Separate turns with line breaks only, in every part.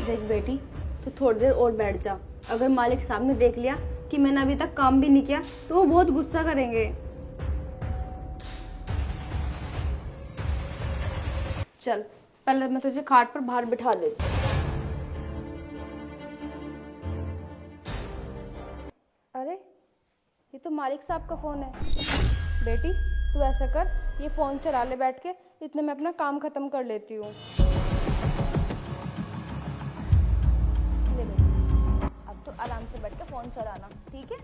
देख बेटी, तो थोड़ी देर और बैठ जा। अगर मालिक साहब ने देख लिया कि मैंने अभी तक काम भी नहीं किया तो वो बहुत गुस्सा करेंगे। चल पहले मैं तुझे खाट पर बाहर बिठा देती हूँ। अरे ये तो मालिक साहब का फोन है। बेटी तू ऐसा कर, ये फोन चला ले बैठ के, इतने मैं अपना काम खत्म कर लेती हूँ। ले बेटी, अब तो आराम से बैठ के फोन चलाना, ठीक है?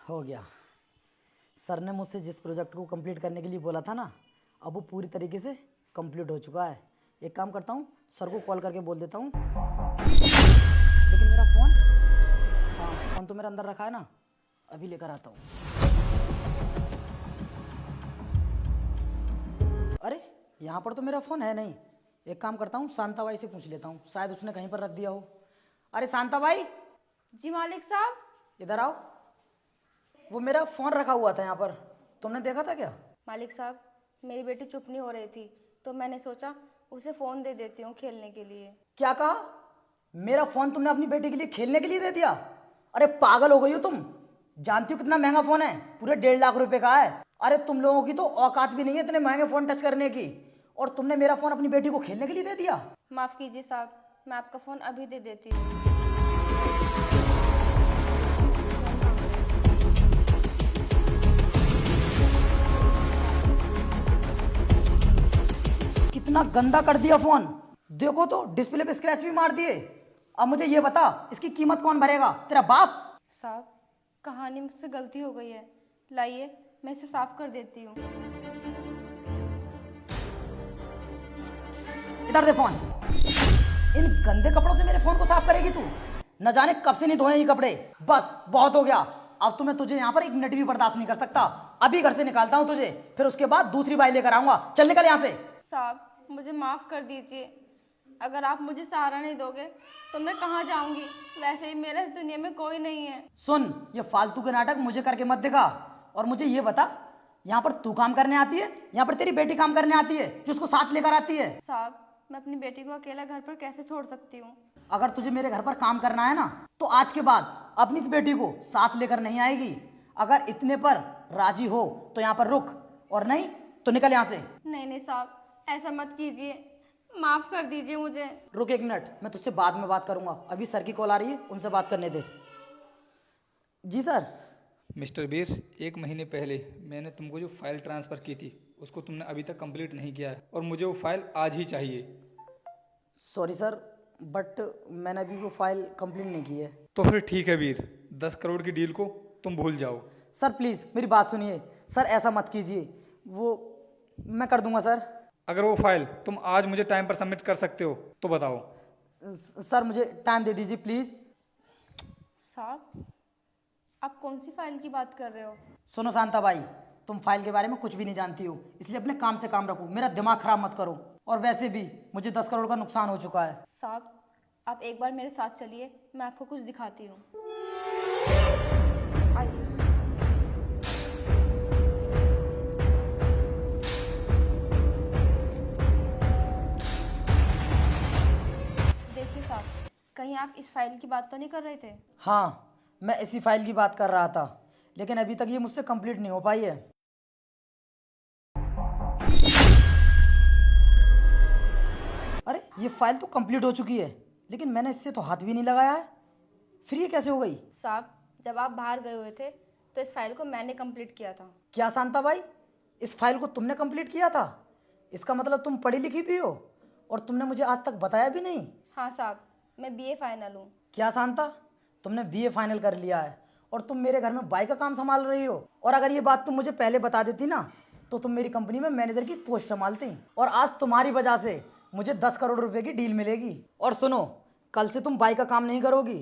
हो गया। सर ने मुझसे जिस प्रोजेक्ट को कंप्लीट करने के लिए बोला था ना, अब वो पूरी तरीके से कंप्लीट हो चुका है। एक काम करता हूँ, सर को कॉल करके बोल देता हूँ। लेकिन मेरा फ़ोन, हाँ फ़ोन तो मेरा अंदर रखा है ना, अभी लेकर आता हूँ। अरे यहाँ पर तो मेरा फ़ोन है नहीं। एक काम करता हूँ, शांता बाई से पूछ लेता हूँ, शायद उसने कहीं पर रख दिया हो। अरे शांता बाई,
जी मालिक साहब।
इधर आओ। वो मेरा फ़ोन रखा हुआ था यहाँ पर, तुमने देखा था क्या?
मालिक साहब, मेरी बेटी चुप नहीं हो रही थी तो मैंने सोचा उसे फ़ोन दे देती हूँ खेलने के लिए।
क्या कहा? मेरा फ़ोन तुमने अपनी बेटी के लिए खेलने के लिए दे दिया? अरे पागल हो गई हो तुम। जानती हो कितना महंगा फ़ोन है? पूरे 1.5 लाख रुपए का है। अरे तुम लोगों की तो औकात भी नहीं है इतने महंगे फ़ोन टच करने की, और तुमने मेरा फ़ोन अपनी बेटी को खेलने के लिए दे दिया?
माफ़ कीजिए साहब, मैं आपका फ़ोन अभी दे देती हूँ।
कितना गंदा कर दिया फ़ोन। देखो तो डिस्प्ले पे स्क्रैच भी मार दिए। अब मुझे ये बता, इसकी कीमत कौन भरेगा? तेरा बाप?
साहब कहानी मुझसे गलती हो गई है, लाइए मैं इसे साफ कर देती हूँ।
इधर दे फ़ोन। इन गंदे कपड़ों से मेरे फ़ोन को साफ करेगी तू? न जाने कब से नहीं धोए ये कपड़े। बस बहुत हो गया। अब तो मैं तुझे यहाँ पर 1 मिनट भी बर्दाश्त नहीं कर सकता। अभी घर से निकालता हूँ तुझे, फिर उसके बाद दूसरी बाई लेकर आऊंगा। चल निकल यहाँ से।
साहब मुझे माफ़ कर दीजिए, अगर आप मुझे सहारा नहीं दोगे तो मैं कहाँ जाऊँगी? वैसे ही मेरा इस दुनिया में कोई नहीं है।
सुन, ये फालतू के नाटक मुझे करके मत दिखा, और मुझे ये बता, यहाँ पर तू काम करने आती है, यहाँ पर तेरी बेटी काम करने आती है जो उसको साथ लेकर आती है?
साहब मैं अपनी बेटी को अकेला घर पर कैसे छोड़ सकती हूँ?
अगर तुझे मेरे घर पर काम करना है ना, तो आज के बाद अपनी इस बेटी को साथ लेकर नहीं आएगी। अगर इतने पर राजी हो तो यहाँ पर रुक, और नहीं तो निकल यहाँ से।
नहीं नहीं साहब, ऐसा मत कीजिए, माफ़ कर दीजिए मुझे।
रुक 1 मिनट, मैं तुझसे बाद में बात करूंगा। अभी सर की कॉल आ रही है, उनसे बात करने दे। जी सर।
मिस्टर बीर, 1 महीने पहले मैंने तुमको जो फाइल ट्रांसफ़र की थी उसको तुमने अभी तक कंप्लीट नहीं किया है, और मुझे वो फाइल आज ही चाहिए।
सॉरी सर, बट मैंने अभी वो फाइल कंप्लीट नहीं की है।
तो फिर ठीक है बीर, 10 करोड़ की डील को तुम भूल जाओ।
सर प्लीज़ मेरी बात सुनिए। सर ऐसा मत कीजिए, वो मैं कर दूंगा सर।
अगर वो फाइल तुम आज मुझे टाइम पर सबमिट कर सकते हो तो बताओ।
सर मुझे टाइम दे दीजिए प्लीज़।
साहब आप कौन सी फाइल की बात कर रहे हो?
सुनो शांता बाई, तुम फाइल के बारे में कुछ भी नहीं जानती हो, इसलिए अपने काम से काम रखो, मेरा दिमाग खराब मत करो। और वैसे भी मुझे 10 करोड़ का नुकसान हो चुका है।
साहब आप एक बार मेरे साथ चलिए, मैं आपको कुछ दिखाती हूँ। आइए। देखिए साहब, कहीं आप इस फाइल की बात तो नहीं कर रहे थे?
हाँ, मैं इसी फाइल की बात कर रहा था, लेकिन अभी तक ये मुझसे कंप्लीट नहीं हो पाई है। अरे ये फाइल तो कंप्लीट हो चुकी है, लेकिन मैंने इससे तो हाथ भी नहीं लगाया है, फिर ये कैसे हो गई?
साहब जब आप बाहर गए हुए थे तो इस फाइल को मैंने कंप्लीट किया था।
क्या शांता बाई, इस फाइल को तुमने कंप्लीट किया था? इसका मतलब तुम पढ़ी लिखी भी हो, और तुमने मुझे आज तक बताया भी नहीं।
हाँ साहब, मैं बीए फाइनल हूँ।
क्या शांता, तुमने बीए फाइनल कर लिया है और तुम मेरे घर में बाई का काम संभाल रही हो? और अगर ये बात तुम मुझे पहले बता देती ना, तो तुम मेरी कंपनी में मैनेजर की पोस्ट संभालती, और आज तुम्हारी वजह से मुझे 10 करोड़ रुपए की डील मिलेगी। और सुनो, कल से तुम बाई का काम नहीं करोगी,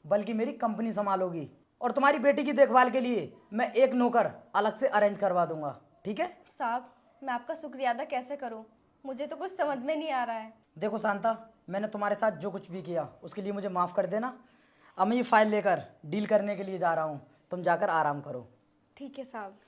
बल्कि मेरी कंपनी संभालोगी, और तुम्हारी बेटी की देखभाल के लिए मैं एक नौकर अलग से अरेंज करवा दूंगा, ठीक है?
साहब मैं आपका शुक्रिया अदा कैसे करूँ, मुझे तो कुछ समझ में नहीं आ रहा है।
देखो शांता, मैंने तुम्हारे साथ जो कुछ भी किया उसके लिए मुझे माफ़ कर देना। अब मैं ये फाइल लेकर डील करने के लिए जा रहा हूँ, तुम जाकर आराम करो।
ठीक है साहब।